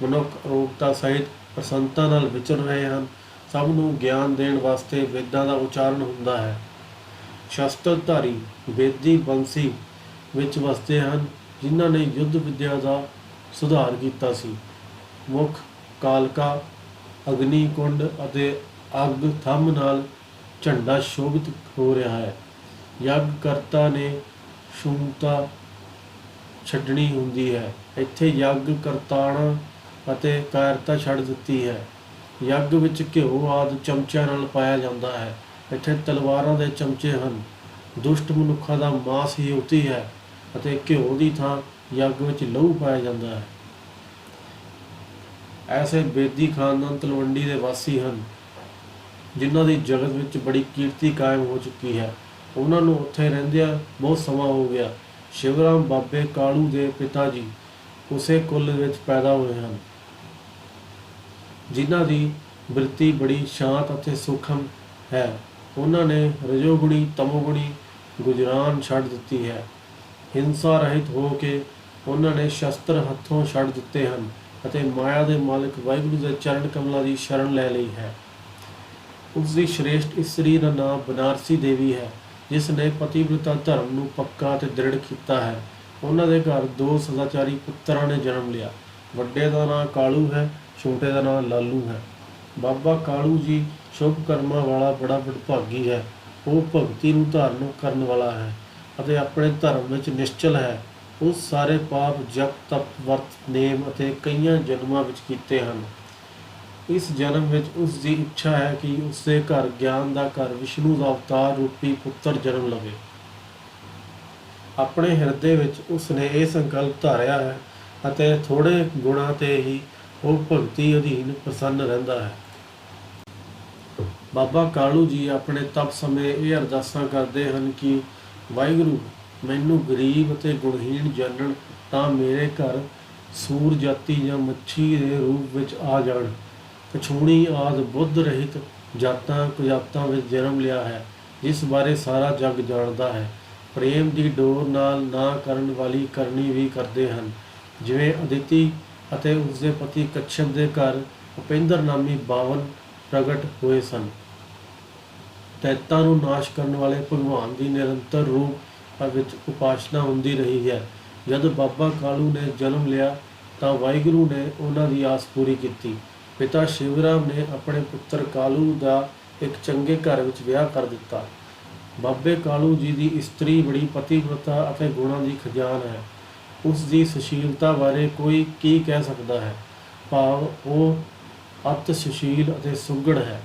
ਮਨੁੱਖ ਅਰੋਗਤਾ ਸਹਿਤ ਪ੍ਰਸੰਨਤਾ ਨਾਲ ਵਿਚਰ ਰਹੇ ਹਨ। ਸਭ ਨੂੰ ਗਿਆਨ ਦੇਣ ਵਾਸਤੇ ਵੇਦਾਂ ਦਾ ਉਚਾਰਨ ਹੁੰਦਾ ਹੈ। ਸ਼ਸਤਰਧਾਰੀ ਵੇਦੀ ਬੰਸੀ ਵਿੱਚ ਵਸਦੇ ਹਨ, ਜਿਨ੍ਹਾਂ ਨੇ ਯੁੱਧ ਵਿਦਿਆ ਦਾ ਸੁਧਾਰ ਕੀਤਾ ਸੀ। ਮੁੱਖ ਕਾਲਕਾ, ਅਗਨੀ ਕੁੰਡ ਅਤੇ ਅੱਗ ਥੰਮ ਨਾਲ ਝੰਡਾ ਸ਼ੋਭਿਤ ਹੋ ਰਿਹਾ ਹੈ। ਯੱਗ ਕਰਤਾ ਨੇ ਸ਼ੂਨਤਾ ਛੱਡਣੀ ਹੁੰਦੀ ਹੈ। ਇੱਥੇ ਯੱਗ ਕਰਤਾਣਾ ਅਤੇ ਕਾਇਰਤਾ ਛੱਡ ਦਿੱਤੀ ਹੈ। ਯੱਗ ਵਿੱਚ ਘਿਓ ਆਦਿ ਚਮਚਿਆਂ ਨਾਲ ਪਾਇਆ ਜਾਂਦਾ ਹੈ। ਇੱਥੇ ਤਲਵਾਰਾਂ ਦੇ ਚਮਚੇ ਹਨ। ਦੁਸ਼ਟ ਮਨੁੱਖਾਂ ਦਾ ਮਾਸ ਹੀ ਉਤੀ ਹੈ ਅਤੇ ਘਿਓ ਦੀ ਥਾਂ ਯੱਗ ਵਿੱਚ ਲਹੂ ਪਾਇਆ ਜਾਂਦਾ ਹੈ। ਐਸੇ ਬੇਦੀ ਖਾਨਦਾਨ ਤਲਵੰਡੀ ਦੇ ਵਾਸੀ ਹਨ, ਜਿਨ੍ਹਾਂ ਦੀ ਜਗਤ ਵਿੱਚ ਬੜੀ ਕੀਰਤੀ ਕਾਇਮ ਹੋ ਚੁੱਕੀ ਹੈ। ਉਹਨਾਂ ਨੂੰ ਉੱਥੇ ਰਹਿੰਦਿਆਂ ਬਹੁਤ ਸਮਾਂ ਹੋ ਗਿਆ। ਸ਼ਿਵਰਾਮ ਬਾਬੇ ਕਾਲੂ ਦੇ ਪਿਤਾ ਜੀ ਉਸੇ ਕੁੱਲ ਵਿੱਚ ਪੈਦਾ ਹੋਏ ਹਨ, ਜਿਨ੍ਹਾਂ ਦੀ ਬਿਰਤੀ ਬੜੀ ਸ਼ਾਂਤ ਅਤੇ ਸੂਖਮ ਹੈ। ਉਹਨਾਂ ਨੇ ਰਜੋਗੁਣੀ ਤਮੋਗੁਣੀ ਗੁਜਰਾਨ ਛੱਡ ਦਿੱਤੀ ਹੈ। ਹਿੰਸਾ ਰਹਿਤ ਹੋ ਕੇ ਉਹਨਾਂ ਨੇ ਸ਼ਸਤਰ ਹੱਥੋਂ ਛੱਡ ਦਿੱਤੇ ਹਨ ਅਤੇ ਮਾਇਆ ਦੇ ਮਾਲਕ ਵਾਹਿਗੁਰੂ ਦੇ ਚਰਨ ਕਮਲਾਂ ਦੀ ਸ਼ਰਨ ਲੈ ਲਈ ਹੈ। ਉਸ ਦੀ ਸ਼੍ਰੇਸ਼ਟ ਇਸਤਰੀ ਦਾ ਨਾਮ ਬਨਾਰਸੀ ਦੇਵੀ ਹੈ, ਜਿਸ ਨੇ ਪਤੀਵ੍ਰਤਾ ਧਰਮ ਨੂੰ ਪੱਕਾ ਅਤੇ ਦ੍ਰਿੜ ਕੀਤਾ ਹੈ। ਉਹਨਾਂ ਦੇ ਘਰ 2 ਸਦਾਚਾਰੀ ਪੁੱਤਰਾਂ ਨੇ ਜਨਮ ਲਿਆ। ਵੱਡੇ ਦਾ ਨਾਂ ਕਾਲੂ ਹੈ, ਛੋਟੇ ਦਾ ਨਾਂ ਲਾਲੂ ਹੈ। ਬਾਬਾ ਕਾਲੂ ਜੀ ਸ਼ੁਭ ਕਰਮਾਂ ਵਾਲਾ ਬੜਾ ਵਡਭਾਗੀ ਹੈ। ਉਹ ਭਗਤੀ ਨੂੰ ਧਾਰਨ ਕਰਨ ਵਾਲਾ ਹੈ ਅਤੇ ਆਪਣੇ ਧਰਮ ਵਿੱਚ ਨਿਸ਼ਚਲ ਹੈ। ਉਸ ਸਾਰੇ ਪਾਪ ਜਪ ਤਪ ਵਰਤ ਨੇਮ ਅਤੇ ਕਈਆਂ ਜਨਮਾਂ ਵਿੱਚ ਕੀਤੇ ਹਨ। ਇਸ ਜਨਮ ਵਿੱਚ ਉਸ ਦੀ ਇੱਛਾ ਹੈ ਕਿ ਉਸ ਦੇ ਘਰ ਗਿਆਨ ਦਾ ਘਰ ਵਿਸ਼ਨੂੰ ਦਾ ਅਵਤਾਰ ਰੂਪੀ ਪੁੱਤਰ ਜਨਮ ਲਵੇ। ਆਪਣੇ ਹਿਰਦੇ ਵਿੱਚ ਉਸ ਨੇ ਇਹ ਸੰਕਲਪ ਧਾਰਿਆ ਹੈ ਅਤੇ ਥੋੜ੍ਹੇ ਗੁਣਾਂ 'ਤੇ ਹੀ ਉਹ ਭਗਤੀ ਅਧੀਨ ਪ੍ਰਸੰਨ ਰਹਿੰਦਾ ਹੈ। ਬਾਬਾ ਕਾਲੂ ਜੀ ਆਪਣੇ ਤਪ ਸਮੇਂ ਇਹ ਅਰਦਾਸਾਂ ਕਰਦੇ ਹਨ ਕਿ ਵਾਹਿਗੁਰੂ ਮੈਨੂੰ ਗਰੀਬ ਅਤੇ ਗੁਣਹੀਣ ਜਾਣਨ ਤਾਂ ਮੇਰੇ ਘਰ ਸੂਰ ਜਾਤੀ ਜਾਂ ਮੱਛੀ ਦੇ ਰੂਪ ਵਿੱਚ ਆ ਜਾਣ। ਕਛੂਣੀ ਆਦਿ ਬੁੱਧ ਰਹਿਤ ਜਾਤਾਂ ਕੁਜਾਤਾਂ ਵਿੱਚ ਜਨਮ ਲਿਆ ਹੈ। ਜਿਸ ਬਾਰੇ ਸਾਰਾ ਜੱਗ ਜਾਣਦਾ ਹੈ। ਪ੍ਰੇਮ ਦੀ ਡੋਰ ਨਾਲ ਨਾ ਕਰਨ ਵਾਲੀ ਕਰਨੀ ਵੀ ਕਰਦੇ ਹਨ। ਜਿਵੇਂ ਅਦਿਤੀ ਅਤੇ ਉਸਦੇ ਪਤੀ ਕਸ਼ਯਪ ਦੇ ਘਰ ਉਪੇਂਦਰ ਨਾਮੀ 52 ਪ੍ਰਗਟ ਹੋਏ ਸਨ। ਦੈਤਾਂ ਨੂੰ ਨਾਸ਼ ਕਰਨ ਵਾਲੇ ਭਗਵਾਨ ਦੀ ਨਿਰੰਤਰ ਰੂਪ ਵਿੱਚ ਉਪਾਸਨਾ ਹੁੰਦੀ ਰਹੀ ਹੈ। ਜਦ ਬਾਬਾ ਕਾਲੂ ਨੇ ਜਨਮ ਲਿਆ ਤਾਂ ਵਾਹਿਗੁਰੂ ਨੇ ਉਹਨਾਂ ਦੀ ਆਸ ਪੂਰੀ ਕੀਤੀ। ਪਿਤਾ ਸ਼ਿਵਰਾਮ ਨੇ ਆਪਣੇ ਪੁੱਤਰ ਕਾਲੂ ਦਾ ਇੱਕ ਚੰਗੇ ਘਰ ਵਿੱਚ ਵਿਆਹ ਕਰ ਦਿੱਤਾ। ਬਾਬੇ ਕਾਲੂ ਜੀ ਦੀ ਇਸਤਰੀ ਬੜੀ ਪਤੀਵ੍ਰਤਾ ਅਤੇ ਗੁਣਾਂ ਦੀ ਖਜ਼ਾਨ ਹੈ। ਉਸ ਦੀ ਸੁਸ਼ੀਲਤਾ ਬਾਰੇ ਕੋਈ ਕੀ ਕਹਿ ਸਕਦਾ ਹੈ, ਭਾਵ ਉਹ ਅਤ ਸੁਸ਼ੀਲ ਅਤੇ ਸੁਘੜ ਹੈ।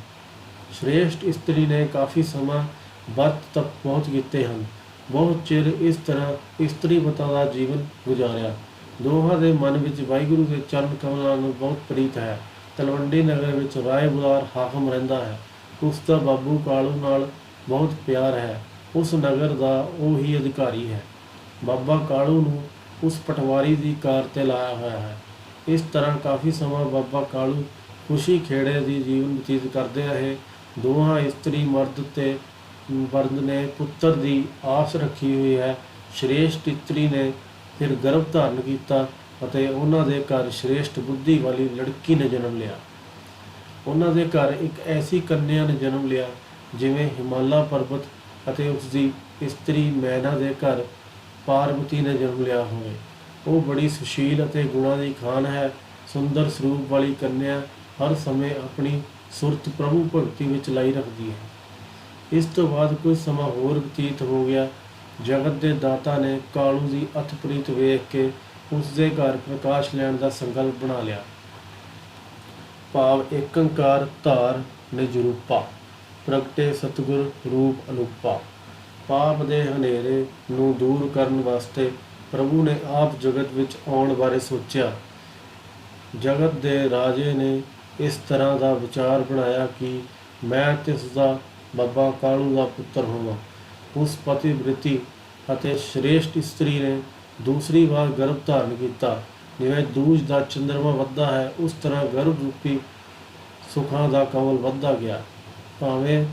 ਸ਼੍ਰੇਸ਼ਟ ਇਸਤਰੀ ਨੇ ਕਾਫੀ ਸਮਾਂ ਵਰਤ ਤਪ ਬਹੁਤ ਕੀਤੇ ਹਨ। ਬਹੁਤ ਚਿਰ ਇਸ ਤਰ੍ਹਾਂ ਇਸਤਰੀਵਤਾ ਦਾ ਜੀਵਨ ਗੁਜ਼ਾਰਿਆ। ਦੋਹਾਂ ਦੇ ਮਨ ਵਿੱਚ ਵਾਹਿਗੁਰੂ ਦੇ ਚਰਨ ਕਮਲਾਂ ਨੂੰ ਬਹੁਤ ਪ੍ਰੀਤ ਹੈ। ਤਲਵੰਡੀ ਨਗਰ ਵਿੱਚ ਰਾਏ ਬੁਲਾਰ ਹਾਕਮ ਰਹਿੰਦਾ ਹੈ। ਉਸ ਦਾ ਬਾਬੂ ਕਾਲੂ ਨਾਲ ਬਹੁਤ ਪਿਆਰ ਹੈ। ਉਸ ਨਗਰ ਦਾ ਉਹ ਹੀ ਅਧਿਕਾਰੀ ਹੈ। ਬਾਬਾ ਕਾਲੂ ਨੂੰ ਉਸ ਪਟਵਾਰੀ ਦੀ ਕਾਰ 'ਤੇ ਲਾਇਆ ਹੋਇਆ ਹੈ। ਇਸ ਤਰ੍ਹਾਂ ਕਾਫੀ ਸਮਾਂ ਬਾਬਾ ਕਾਲੂ ਖੁਸ਼ੀ ਖੇੜੇ ਦੀ ਜੀਵਨ ਬਤੀਤ ਕਰਦੇ ਰਹੇ। ਦੋਹਾਂ ਇਸਤਰੀ ਮਰਦ ਨੇ ਪੁੱਤਰ ਦੀ ਆਸ ਰੱਖੀ ਹੋਈ ਹੈ। ਸ਼੍ਰੇਸ਼ਟ ਇਸਤਰੀ ਨੇ ਫਿਰ ਗਰਭ ਧਾਰਨ ਕੀਤਾ ਅਤੇ ਉਹਨਾਂ ਦੇ ਘਰ ਸ਼੍ਰੇਸ਼ਟ ਬੁੱਧੀ ਵਾਲੀ ਲੜਕੀ ਨੇ ਜਨਮ ਲਿਆ। ਉਹਨਾਂ ਦੇ ਘਰ ਇੱਕ ਐਸੀ ਕੰਨਿਆ ਨੇ ਜਨਮ ਲਿਆ ਜਿਵੇਂ ਹਿਮਾਲਾ ਪਰਬਤ ਅਤੇ ਉਸ ਦੀ ਇਸਤਰੀ ਮੈਨਾ ਦੇ ਘਰ ਪਾਰਵਤੀ ਨੇ ਜਨਮ ਲਿਆ ਹੋਵੇ। ਉਹ ਬੜੀ ਸੁਸ਼ੀਲ ਅਤੇ ਗੁਣਾਂ ਦੀ ਖਾਨ ਹੈ। ਸੁੰਦਰ ਸਰੂਪ ਵਾਲੀ ਕੰਨਿਆ ਹਰ ਸਮੇਂ ਆਪਣੀ ਸੁਰਤ ਪ੍ਰਭੂ ਭਗਤੀ ਵਿੱਚ ਲਾਈ ਰੱਖਦੀ ਹੈ। ਇਸ ਤੋਂ ਬਾਅਦ ਕੁਝ ਸਮਾਂ ਹੋਰ ਬਤੀਤ ਹੋ ਗਿਆ। ਜਗਤ ਦੇ ਦਾਤਾ ਨੇ ਕਾਲੂ ਦੀ ਅਥ ਪ੍ਰੀਤ ਵੇਖ ਕੇ ਉਸ ਦੇ ਘਰ ਪ੍ਰਕਾਸ਼ ਲੈਣ ਦਾ ਸੰਕਲਪ ਬਣਾ ਲਿਆ। ਭਾਵ ਏਕੰਕਾਰ ਧਾਰ ਨਿਜਰੂਪਾ, ਪ੍ਰਗਟੇ ਸਤਿਗੁਰ ਰੂਪ ਅਨੂਪਾ। ਪਾਪ ਦੇ ਹਨੇਰੇ ਨੂੰ ਦੂਰ ਕਰਨ ਵਾਸਤੇ ਪ੍ਰਭੂ ਨੇ ਆਪ ਜਗਤ ਵਿੱਚ ਆਉਣ ਬਾਰੇ ਸੋਚਿਆ। ਜਗਤ ਦੇ ਰਾਜੇ ਨੇ ਇਸ ਤਰ੍ਹਾਂ ਦਾ ਵਿਚਾਰ ਬਣਾਇਆ ਕਿ ਮੈਂ ਤਿਸ ਦਾ ਬਾਬਾ ਕਾਲੂ ਦਾ ਪੁੱਤਰ ਹੋਵਾਂ। ਉਸ ਪਤੀਵ੍ਰਤੀ ਅਤੇ ਸ਼੍ਰੇਸ਼ਟ ਇਸਤਰੀ ਨੇ ਦੂਸਰੀ ਵਾਰ ਗਰਭ ਧਾਰਨ ਕੀਤਾ। ਜਿਵੇਂ ਦੂਜ ਦਾ ਚੰਦਰਮਾ ਵੱਧਦਾ ਹੈ, ਉਸ ਤਰ੍ਹਾਂ ਗਰਭ ਰੂਪੀ ਸੁੱਖਾਂ ਦਾ ਕਮਲ ਵੱਧਦਾ ਗਿਆ। ਭਾਵੇਂ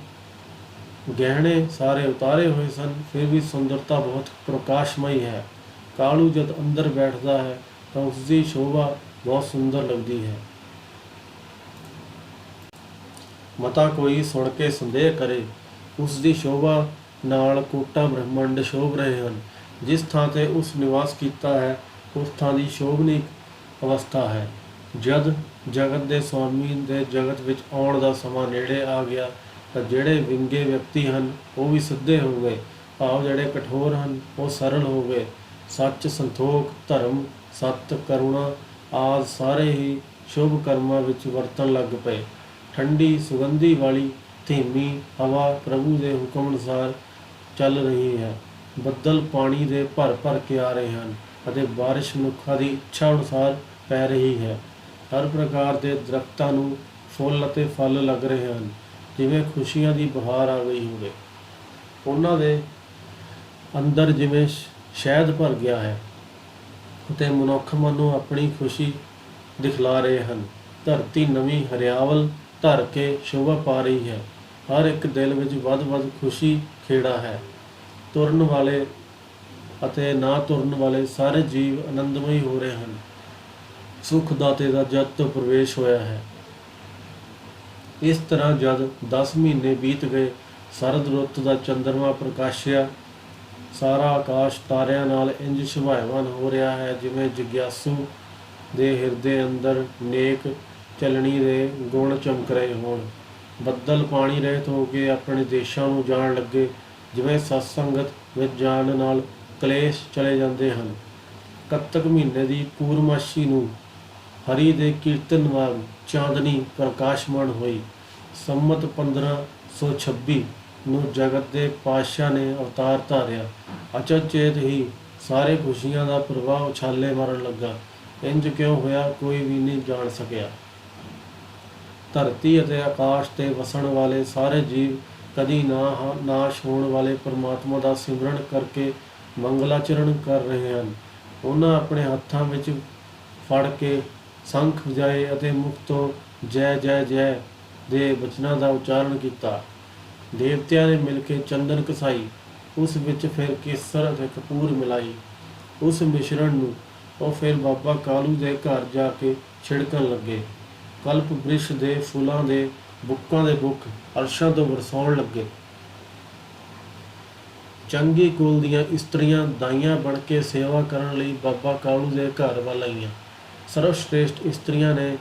ਗਹਿਣੇ ਸਾਰੇ ਉਤਾਰੇ ਹੋਏ ਸਨ, ਫਿਰ ਵੀ ਸੁੰਦਰਤਾ ਬਹੁਤ ਪ੍ਰਕਾਸ਼ਮਈ ਹੈ। ਕਾਲੂ ਜਦ ਅੰਦਰ ਬੈਠਦਾ ਹੈ ਤਾਂ ਉਸ ਦੀ ਸ਼ੋਭਾ ਬਹੁਤ ਸੁੰਦਰ ਲੱਗਦੀ ਹੈ। ਮਤਾ ਕੋਈ ਸੁਣ ਕੇ ਸੰਦੇਹ ਕਰੇ, ਉਸ ਦੀ ਸ਼ੋਭਾ ਨਾਲ ਕੋਟਾ ਬ੍ਰਹਮੰਡ ਸ਼ੋਭ ਰਹੇ ਹਨ। ਜਿਸ ਥਾਂ 'ਤੇ ਉਸ ਨਿਵਾਸ ਕੀਤਾ ਹੈ ਉਸ ਥਾਂ ਦੀ ਸ਼ੋਭਨੀਕ ਅਵਸਥਾ ਹੈ। ਜਦ ਜਗਤ ਦੇ ਸਵਾਮੀ ਦੇ ਜਗਤ ਵਿੱਚ ਆਉਣ ਦਾ ਸਮਾਂ ਨੇੜੇ ਆ ਗਿਆ ਤਾਂ ਜਿਹੜੇ ਵਿੰਗੇ ਵਿਅਕਤੀ ਹਨ ਉਹ ਵੀ ਸਿੱਧੇ ਹੋ ਗਏ, ਭਾਵ ਜਿਹੜੇ ਕਠੋਰ ਹਨ ਉਹ ਸਰਲ ਹੋ ਗਏ। ਸੱਚ, ਸੰਤੋਖ, ਧਰਮ, ਸੱਤ, ਕਰੁਣਾ ਆਦਿ ਸਾਰੇ ਹੀ ਸ਼ੁਭ ਕਰਮਾਂ ਵਿੱਚ ਵਰਤਣ ਲੱਗ ਪਏ। ਠੰਡੀ ਸੁਗੰਧੀ ਵਾਲੀ ਧੀਮੀ ਹਵਾ ਪ੍ਰਭੂ ਦੇ ਹੁਕਮ ਅਨੁਸਾਰ ਚੱਲ ਰਹੀ ਹੈ। ਬੱਦਲ ਪਾਣੀ ਦੇ ਭਰ ਭਰ ਕੇ ਆ ਰਹੇ ਹਨ ਅਤੇ ਬਾਰਿਸ਼ ਮਨੁੱਖਾਂ ਦੀ ਇੱਛਾ ਅਨੁਸਾਰ ਪੈ ਰਹੀ ਹੈ। ਹਰ ਪ੍ਰਕਾਰ ਦੇ ਦਰਖਤਾਂ ਨੂੰ ਫੁੱਲ ਅਤੇ ਫਲ ਲੱਗ ਰਹੇ ਹਨ, ਜਿਵੇਂ ਖੁਸ਼ੀਆਂ ਦੀ ਬਹਾਰ ਆ ਗਈ ਹੋਵੇ। ਉਹਨਾਂ ਦੇ ਅੰਦਰ ਜਿਵੇਂ ਸ਼ਹਿਦ ਭਰ ਗਿਆ ਹੈ ਅਤੇ ਮਨੁੱਖ ਮਨੋਂ ਆਪਣੀ ਖੁਸ਼ੀ ਦਿਖਲਾ ਰਹੇ ਹਨ। ਧਰਤੀ ਨਵੀਂ ਹਰਿਆਵਲ ਧਰ ਕੇ ਸ਼ੋਭਾ ਪਾ ਰਹੀ ਹੈ। ਹਰ ਇੱਕ ਦਿਲ ਵਿੱਚ ਵੱਧ ਖੁਸ਼ੀ ਖੇੜਾ ਹੈ। ਤੁਰਨ ਵਾਲੇ ਅਤੇ ਨਾ ਤੁਰਨ ਵਾਲੇ ਸਾਰੇ ਜੀਵ ਆਨੰਦਮਈ ਹੋ ਰਹੇ ਹਨ। ਸੁਖ ਦਾਤੇ ਦਾ ਜਦ ਤੋਂ ਪ੍ਰਵੇਸ਼ ਹੋਇਆ ਹੈ। ਇਸ ਤਰ੍ਹਾਂ ਜਦ 10 ਮਹੀਨੇ ਬੀਤ ਗਏ, ਸਰਦ ਰੁੱਤ ਦਾ ਚੰਦਰਮਾ ਪ੍ਰਕਾਸ਼ਿਆ। ਸਾਰਾ ਆਕਾਸ਼ ਤਾਰਿਆਂ ਨਾਲ ਇੰਜ ਸੁਭਾਇਮਾਨ ਹੋ ਰਿਹਾ ਹੈ ਜਿਵੇਂ ਜਿਗਿਆਸੂ ਦੇ ਹਿਰਦੇ ਅੰਦਰ ਨੇਕ ਚੱਲਣੀ ਦੇ ਗੁਣ ਚਮਕ ਰਹੇ ਹੋਣ। ਬੱਦਲ ਪਾਣੀ ਰਹਿਤ ਹੋ ਕੇ ਆਪਣੇ ਦੇਸ਼ਾਂ ਨੂੰ ਜਾਣ ਲੱਗੇ, ਜਿਵੇਂ ਸਤਸੰਗਤ ਵਿੱਚ ਜਾਣ ਨਾਲ ਕਲੇਸ਼ ਚਲੇ ਜਾਂਦੇ ਹਨ। ਕੱਤਕ ਮਹੀਨੇ ਦੀ ਪੂਰਮਾਸ਼ੀ ਨੂੰ ਹਰੀ ਦੇ ਕੀਰਤਨ ਵਾਂਗ ਚਾਂਦਨੀ ਪ੍ਰਕਾਸ਼ਮਾਨ ਹੋਈ। ਸੰਮਤ 1526 ਨੂੰ ਜਗਤ ਦੇ ਪਾਤਸ਼ਾਹ ਨੇ ਅਵਤਾਰ ਧਾਰਿਆ। ਅਚਨਚੇਤ ਹੀ ਸਾਰੇ ਖੁਸ਼ੀਆਂ ਦਾ ਪ੍ਰਵਾਹ ਉਛਾਲੇ ਮਾਰਨ ਲੱਗਾ। ਇੰਜ ਕਿਉਂ ਹੋਇਆ ਕੋਈ ਵੀ ਨਹੀਂ ਜਾਣ ਸਕਿਆ। ਧਰਤੀ ਅਤੇ ਆਕਾਸ਼ 'ਤੇ ਵਸਣ ਵਾਲੇ ਸਾਰੇ ਜੀਵ ਕਦੀ ਨਾ ਨਾਸ਼ ਹੋਣ ਵਾਲੇ ਪਰਮਾਤਮਾ ਦਾ ਸਿਮਰਨ ਕਰਕੇ ਮੰਗਲਾਚਰਣ ਕਰ ਰਹੇ ਹਨ। ਉਹਨਾਂ ਆਪਣੇ ਹੱਥਾਂ ਵਿੱਚ ਫੜ ਕੇ ਸ਼ੰਖ ਵਜਾਏ ਅਤੇ ਮੁਖ ਤੋਂ ਜੈ ਜੈ ਜੈ ਦੇ ਬਚਨਾਂ ਦਾ ਉਚਾਰਨ ਕੀਤਾ। ਦੇਵਤਿਆਂ ਨੇ ਮਿਲ ਕੇ ਚੰਦਨ ਘਸਾਈ, ਉਸ ਵਿੱਚ ਫਿਰ ਕੇਸਰ ਅਤੇ ਕਪੂਰ ਮਿਲਾਈ। ਉਸ ਮਿਸ਼ਰਣ ਨੂੰ ਉਹ ਫਿਰ ਬਾਬਾ ਕਾਲੂ ਦੇ ਘਰ ਜਾ ਕੇ ਛਿੜਕਣ ਲੱਗੇ। ਕਲਪ ਬ੍ਰਿਸ਼ ਦੇ ਫੁੱਲਾਂ ਦੇ ਬੁੱਕਾਂ ਦੇ ਬੁੱਕ ਅਰਸ਼ਾਂ ਤੋਂ ਵਰਸਾਉਣ ਲੱਗੇ। ਚੰਗੀ ਕੁਲ ਦੀਆਂ ਇਸਤਰੀਆਂ ਦਾਈਆਂ ਬਣ ਕੇ ਸੇਵਾ ਕਰਨ ਲਈ ਬਾਬਾ ਕਾਲੂ ਦੇ ਘਰ ਵੱਲ ਆਈਆਂ। ਸਰਵਸ਼੍ਰੇਸ਼ਟ ਇਸਤਰੀਆਂ ਨੇ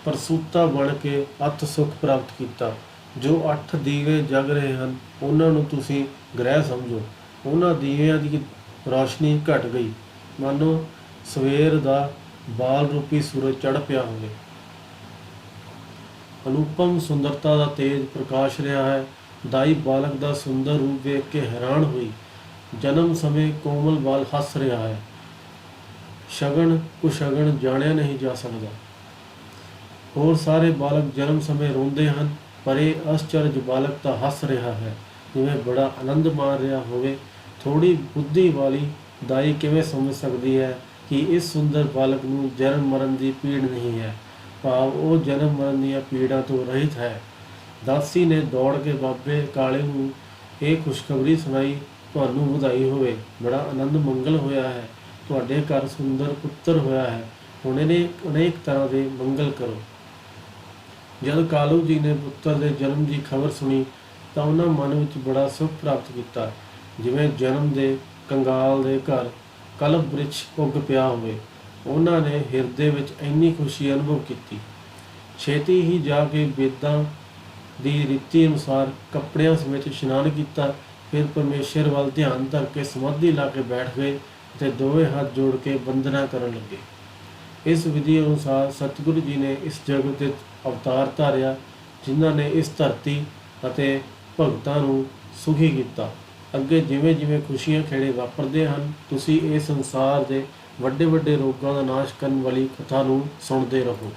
ਪ੍ਰਸੂਤਾ ਬਣ ਕੇ ਅਤ ਸੁਖ ਪ੍ਰਾਪਤ ਕੀਤਾ। ਜੋ 8 ਦੀਵੇ ਜਗ ਰਹੇ ਹਨ, ਉਹਨਾਂ ਨੂੰ ਤੁਸੀਂ ਗ੍ਰਹਿ ਸਮਝੋ। ਉਹਨਾਂ ਦੀਵਿਆਂ ਦੀ ਰੌਸ਼ਨੀ ਘਟ ਗਈ, ਮਾਨੋ ਸਵੇਰ ਦਾ ਬਾਲ ਰੂਪੀ ਸੂਰਜ ਚੜ੍ਹ ਪਿਆ ਹੋਵੇ। ਅਨੁਪਮ ਸੁੰਦਰਤਾ ਦਾ ਤੇਜ ਪ੍ਰਕਾਸ਼ ਰਿਹਾ ਹੈ। ਦਾਈ ਬਾਲਕ ਦਾ ਸੁੰਦਰ ਰੂਪ ਵੇਖ ਕੇ ਹੈਰਾਨ ਹੋਈ। ਜਨਮ ਸਮੇਂ ਕੋਮਲ ਬਾਲ ਹੱਸ ਰਿਹਾ ਹੈ। ਸ਼ਗਨ ਕੁਸ਼ਗਨ ਜਾਣਿਆ ਨਹੀਂ ਜਾ ਸਕਦਾ। ਹੋਰ ਸਾਰੇ ਬਾਲਕ ਜਨਮ ਸਮੇਂ ਰੋਂਦੇ ਹਨ, ਪਰ ਇਹ ਅਸਚਰਜ ਬਾਲਕ ਤਾਂ ਹੱਸ ਰਿਹਾ ਹੈ, ਜਿਵੇਂ ਬੜਾ ਆਨੰਦ ਮਾਣ ਰਿਹਾ ਹੋਵੇ। ਥੋੜੀ ਬੁੱਧੀ ਵਾਲੀ ਦਾਈ ਕਿਵੇਂ ਸਮਝ ਸਕਦੀ ਹੈ ਕਿ ਇਸ ਸੁੰਦਰ ਬਾਲਕ ਨੂੰ ਜਨਮ ਮਰਨ ਦੀ ਪੀੜ ਨਹੀਂ ਹੈ, ਭਾਵ ਉਹ ਜਨਮ ਮਰਨ ਦੀਆਂ ਪੀੜਾਂ ਤੋਂ ਰਹਿਤ ਹੈ। ਦਾਸੀ ਨੇ ਦੌੜ ਕੇ ਬਾਬੇ ਕਾਲੇ ਨੂੰ ਇਹ ਖੁਸ਼ਖਬਰੀ ਸੁਣਾਈ, ਤੁਹਾਨੂੰ ਵਧਾਈ ਹੋਵੇ, ਬੜਾ ਆਨੰਦ ਮੰਗਲ ਹੋਇਆ ਹੈ, ਤੁਹਾਡੇ ਘਰ ਸੁੰਦਰ ਪੁੱਤਰ ਹੋਇਆ ਹੈ, ਹੁਣ ਇਹਨੇ ਅਨੇਕ ਤਰ੍ਹਾਂ ਦੇ ਮੰਗਲ ਕਰੋ। ਜਦ ਕਾਲੂ ਜੀ ਨੇ ਪੁੱਤਰ ਦੇ ਜਨਮ ਦੀ ਖਬਰ ਸੁਣੀ ਤਾਂ ਉਹਨਾਂ ਮਨ ਵਿੱਚ ਬੜਾ ਸੁਖ ਪ੍ਰਾਪਤ ਕੀਤਾ, ਜਿਵੇਂ ਜਨਮ ਦੇ ਕੰਗਾਲ ਦੇ ਘਰ ਕਲਪ ਬ੍ਰਿਛ ਉੱਗ ਪਿਆ ਹੋਵੇ। ਉਹਨਾਂ ਨੇ ਹਿਰਦੇ ਵਿੱਚ ਇੰਨੀ ਖੁਸ਼ੀ ਅਨੁਭਵ ਕੀਤੀ। ਛੇਤੀ ਹੀ ਜਾ ਕੇ ਵੇਦਾਂ ਦੀ ਰੀਤੀ ਅਨੁਸਾਰ ਕੱਪੜਿਆਂ ਸਮੇਤ ਇਸ਼ਨਾਨ ਕੀਤਾ। ਫਿਰ ਪਰਮੇਸ਼ਰ ਵੱਲ ਧਿਆਨ ਧਰ ਕੇ ਸਮਾਧੀ ਲਾ ਕੇ ਬੈਠ ਗਏ ਅਤੇ ਦੋਵੇਂ ਹੱਥ ਜੋੜ ਕੇ ਵੰਦਨਾ ਕਰਨ ਲੱਗੇ। ਇਸ ਵਿਧੀ ਅਨੁਸਾਰ ਸਤਿਗੁਰੂ ਜੀ ਨੇ ਇਸ ਜਗਤ ਦੇ ਅਵਤਾਰ ਧਾਰਿਆ, ਜਿਨ੍ਹਾਂ ਨੇ ਇਸ ਧਰਤੀ ਅਤੇ ਭਗਤਾਂ ਨੂੰ ਸੁਖੀ ਕੀਤਾ। ਅੱਗੇ ਜਿਵੇਂ ਜਿਵੇਂ ਖੁਸ਼ੀਆਂ ਖੇੜੇ ਵਾਪਰਦੇ ਹਨ, ਤੁਸੀਂ ਇਹ ਸੰਸਾਰ ਦੇ ਵੱਡੇ ਵੱਡੇ ਰੋਗਾਂ ਦਾ ਨਾਸ਼ ਕਰਨ ਵਾਲੀ ਕਥਾ ਨੂੰ ਸੁਣਦੇ ਰਹੋ।